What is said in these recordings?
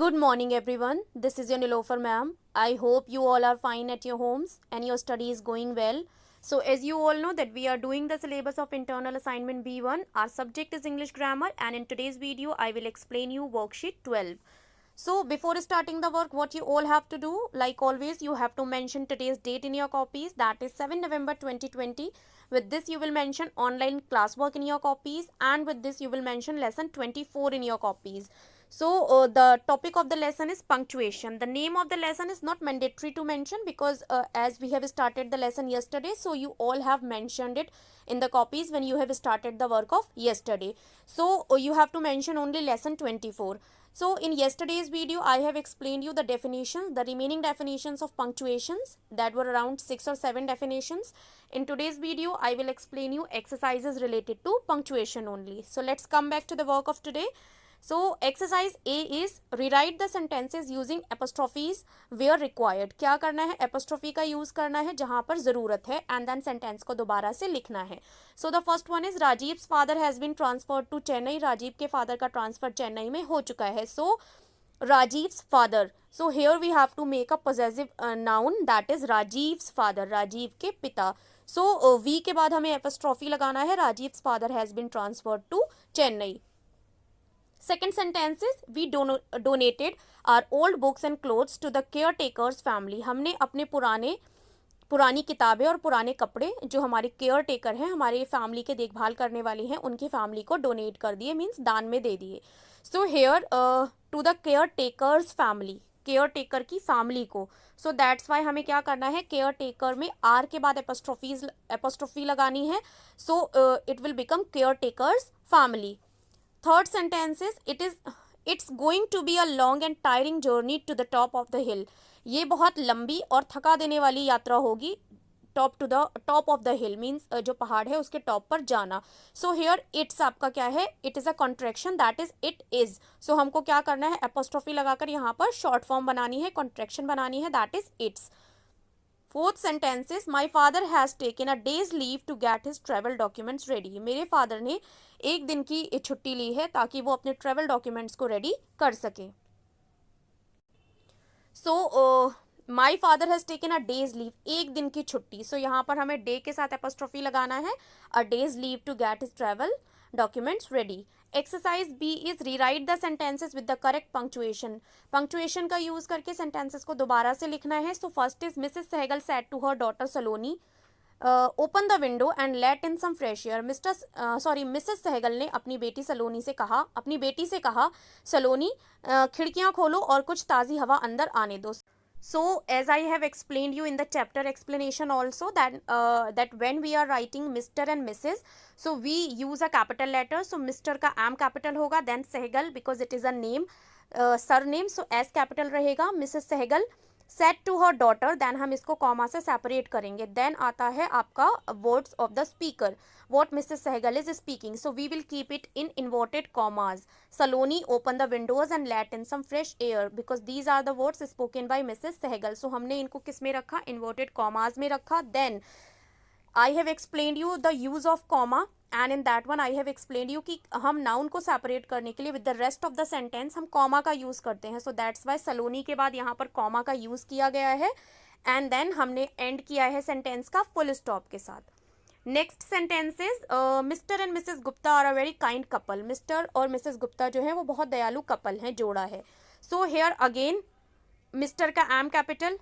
Good morning, everyone. This is your Nilofer ma'am. I hope you all are fine at your homes and your study is going well. So, as you all know that we are doing the syllabus of internal assignment B1. Our subject is English grammar, and in today's video, I will explain you worksheet 12. So, before starting the work, what you all have to do, like always, you have to mention today's date in your copies. That is 7 November 2020. With this, you will mention online classwork in your copies, and with this, you will mention lesson 24 in your copies. So, the topic of the lesson is punctuation. The name of the lesson is not mandatory to mention because as we have started the lesson yesterday, so you all have mentioned it in the copies when you have started the work of yesterday. So, you have to mention only lesson 24. So, in yesterday's video, I have explained you the definitions, the remaining definitions of punctuations, that were around 6 or 7 definitions. In today's video, I will explain you exercises related to punctuation only. So, let's come back to the work of today. So, exercise A is rewrite the sentences using apostrophes where required. क्या करना है? apostrophe का use करना है जहां पर जरूरत है, and then sentence को दोबारा से लिखना है. So the first one is Rajiv's father has been transferred to Chennai. Rajiv के father का transfer चेन्नई में हो चुका है. So Rajiv's father. So here we have to make a possessive noun, that is Rajiv's father. Rajiv के पिता. So V के बाद हमें apostrophe लगाना है. Rajiv's father has been transferred to Chennai. Second sentence is we donated our old books and clothes to the caretakers family. हमने अपने पुरानी किताबें और पुराने कपड़े जो हमारे केयर टेकर हैं, हमारे फैमिली के देखभाल करने वाले हैं, उनकी फैमिली को डोनेट कर दिए, मीन्स दान में दे दिए. So here to the caretakers family, caretaker की फैमिली को. सो दैट्स वाई हमें क्या करना है, केयर टेकर में आर के बाद एपोस्ट्रोफी लगानी है. So it will become care takers family. Third sentence is it's going to be a long and tiring journey to the top of the hill. ये बहुत लंबी और थका देने वाली यात्रा होगी. Top to the top of the hill means जो पहाड़ है उसके टॉप पर जाना. सो हेयर इट्स आपका क्या है, it is a contraction, that is it is. So हमको क्या करना है, एपोस्ट्रोफी लगाकर यहाँ पर शॉर्ट फॉर्म बनानी है, कॉन्ट्रैक्शन बनानी है, that is it's. Fourth sentence is my father has taken a day's leave to get his travel documents ready. मेरे फादर ने एक दिन की छुट्टी ली है ताकि वो अपने ट्रेवल डॉक्यूमेंट्स को रेडी कर सके. So my father has taken a day's leave, एक दिन की छुट्टी. सो यहाँ पर हमें डे के साथ एपोस्ट्रोफी लगाना है. A day's leave to get his travel documents ready. Exercise B is rewrite the sentences with the correct punctuation. Punctuation का यूज करके सेंटेंसेस को दोबारा से लिखना है. So first is Mrs Sehgal said to her daughter Saloni open the window and let in some fresh air. Mrs Sehgal ने अपनी बेटी से कहा सलोनी खिड़कियां खोलो और कुछ ताज़ी हवा अंदर आने दो. So as I have explained you in the chapter explanation also that when we are writing Mr. and Mrs. so we use a capital letter. So Mr. का M capital होगा, then Sehgal because it is a name, surname, so S capital रहेगा. Mrs. Sehgal said to her daughter, then हम इसको comma से separate करेंगे. Then आता है आपका words of the speaker, what Mrs Sehgal is speaking. So we will keep it in inverted commas. Saloni open the windows and let in some fresh air because these are the words spoken by Mrs Sehgal. So हमने इनको किस में रखा, inverted commas में रखा. Then I have explained you the use of comma and in that one I have explained you कि हम noun को सेपरेट करने के लिए with the rest of the sentence हम कॉमा का यूज़ करते हैं. सो दैट्स वाई सलोनी के बाद यहाँ पर कॉमा का यूज़ किया गया है. एंड देन हमने एंड किया है सेंटेंस का फुल स्टॉप के साथ. Next sentence is Mr and Mrs Gupta are a very kind couple. Mr और मिसेस गुप्ता जो है वो बहुत दयालु कपल हैं, जोड़ा है. सो हेयर अगेन मिस्टर का M capital,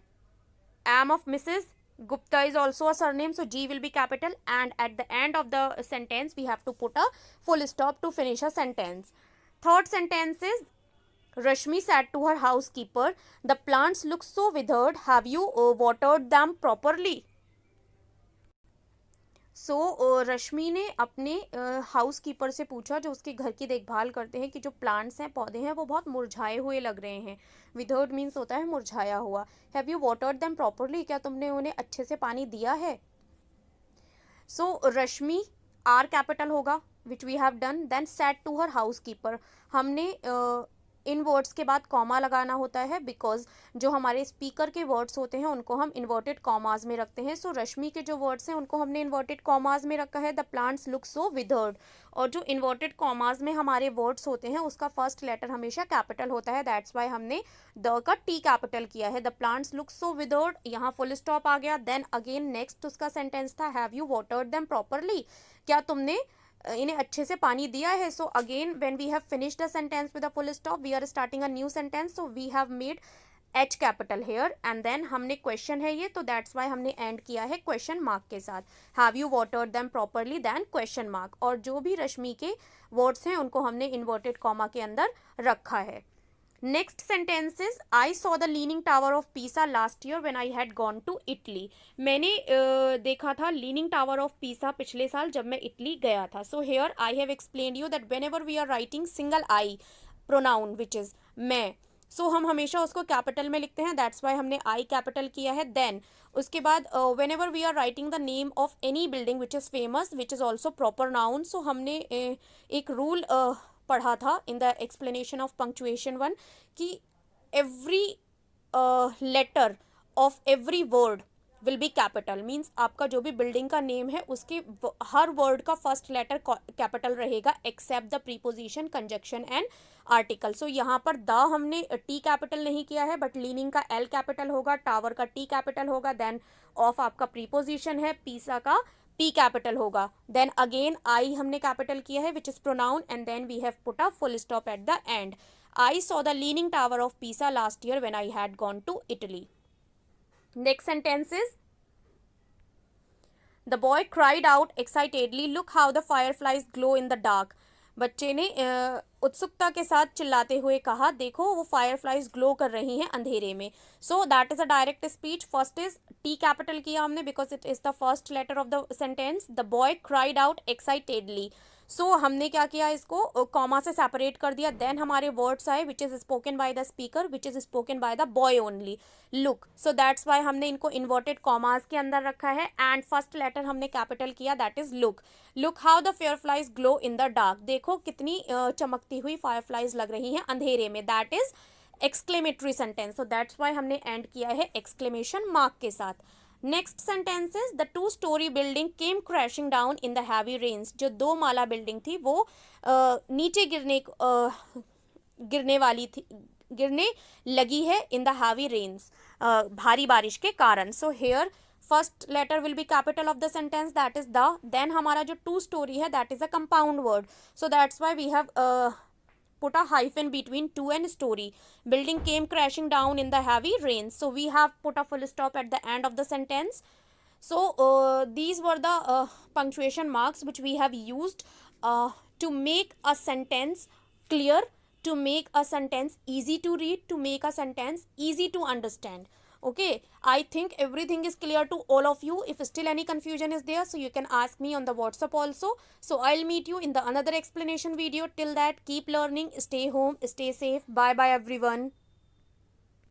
M of Mrs, Gupta is also a surname, so G will be capital, and at the end of the sentence we have to put a full stop to finish a sentence. Third sentence is Rashmi said to her housekeeper, the plants look so withered, have you watered them properly? सो रश्मि ने अपने house keeper से पूछा जो उसके घर की देखभाल करते हैं कि जो प्लांट्स हैं, पौधे हैं, वो बहुत मुरझाए हुए लग रहे हैं. विदर्ड मीन्स होता है मुरझाया हुआ. Have you watered them properly, क्या तुमने उन्हें अच्छे से पानी दिया है. सो रश्मि आर कैपिटल होगा which we have done. Then said to her housekeeper, हमने इन वर्ड्स के बाद कॉमा लगाना होता है, बिकॉज जो हमारे स्पीकर के वर्ड्स होते हैं उनको हम इन्वर्टेड कॉमाज में रखते हैं. सो रश्मि के जो वर्ड्स हैं उनको हमने इन्वर्टेड कॉमाज में रखा है. The plants look so withered. और जो इन्वर्टेड कॉमाज में हमारे वर्ड्स होते हैं उसका फर्स्ट लेटर हमेशा कैपिटल होता है. दैट्स वाई हमने द का टी कैपिटल किया है. The plants look so withered, यहाँ फुल स्टॉप आ गया. देन अगेन नेक्स्ट उसका सेंटेंस था, have you watered them properly, क्या तुमने इन्हें अच्छे से पानी दिया है. So again when we have finished the sentence with a full stop, we are starting a new sentence. So we have made H capital here and then हमने question है ये, तो दैट्स वाई हमने एंड किया है question mark के साथ. Have you watered them properly then question mark. और जो भी रश्मि के वर्ड्स हैं उनको हमने इन्वर्टेड कॉमा के अंदर रखा है. Next sentence is, I saw the leaning tower of Pisa last year when I had gone to Italy. मैंने देखा था लीनिंग टावर ऑफ पीसा पिछले साल जब मैं इटली गया था. So here I have explained you that whenever we are writing single I pronoun which is मैं, सो हम हमेशा उसको कैपिटल में लिखते हैं. दैट्स वाई हमने आई कैपिटल किया है. देन उसके बाद whenever we are writing the name of any building which is famous which is also proper noun. सो हमने एक रूल पढ़ा था in the explanation of punctuation 1 कि every letter of every word will be capital. Means आपका जो भी building का नेम है उसके हर वर्ड का फर्स्ट लेटर कैपिटल रहेगा except the preposition, conjunction and article. So यहाँ पर द हमने टी कैपिटल नहीं किया है, बट लीनिंग का एल कैपिटल होगा, टावर का टी कैपिटल होगा, देन ऑफ आपका प्रीपोजिशन है, पीसा का पी कैपिटल होगा. देन अगेन आई हमने कैपिटल किया है which is pronoun and then we have put a full stop at the end. I saw the leaning tower of Pisa last year when I had gone to Italy. Next sentence is, the boy cried out excitedly, look how the fireflies glow in the dark. बच्चे ने उत्सुकता के साथ चिल्लाते हुए कहा, देखो वो फायरफ्लाइज ग्लो कर रही हैं अंधेरे में. So that is a direct speech. First is T capital किया हमने because it is the first letter of the sentence. The boy cried out excitedly. So हमने क्या किया, इसको कॉमा से सेपरेट कर दिया. देन हमारे वर्ड्स आए which is spoken by the speaker, which is spoken by the boy only, look. So that's why हमने इनको इन्वर्टेड कॉमास के अंदर रखा है एंड फर्स्ट लेटर हमने कैपिटल किया, that is look. Look how the fireflies glow in the dark. देखो कितनी चमकती हुई फायरफ्लाइज लग रही हैं अंधेरे में. That is exclamatory sentence. So that's why हमने एंड किया है एक्सक्लेमेशन मार्क के साथ. Next sentence is, the 2-story building came crashing down in the heavy rains. जो 2 माला बिल्डिंग थी वो नीचे गिरने वाली थी, गिरने लगी है इन द हैवी रेन्स, भारी बारिश के कारण. So here first letter will be capital of the sentence, that is the. Then हमारा जो 2-story है that is a compound word. So that's why we have put a hyphen between 2 and story. Building came crashing down in the heavy rain. So we have put a full stop at the end of the sentence. So these were the punctuation marks which we have used to make a sentence clear, to make a sentence easy to read, to make a sentence easy to understand. Okay, I think everything is clear to all of you. If still any confusion is there, so you can ask me on the WhatsApp also. So I'll meet you in the another explanation video. Till that, keep learning, stay home, stay safe. Bye bye everyone.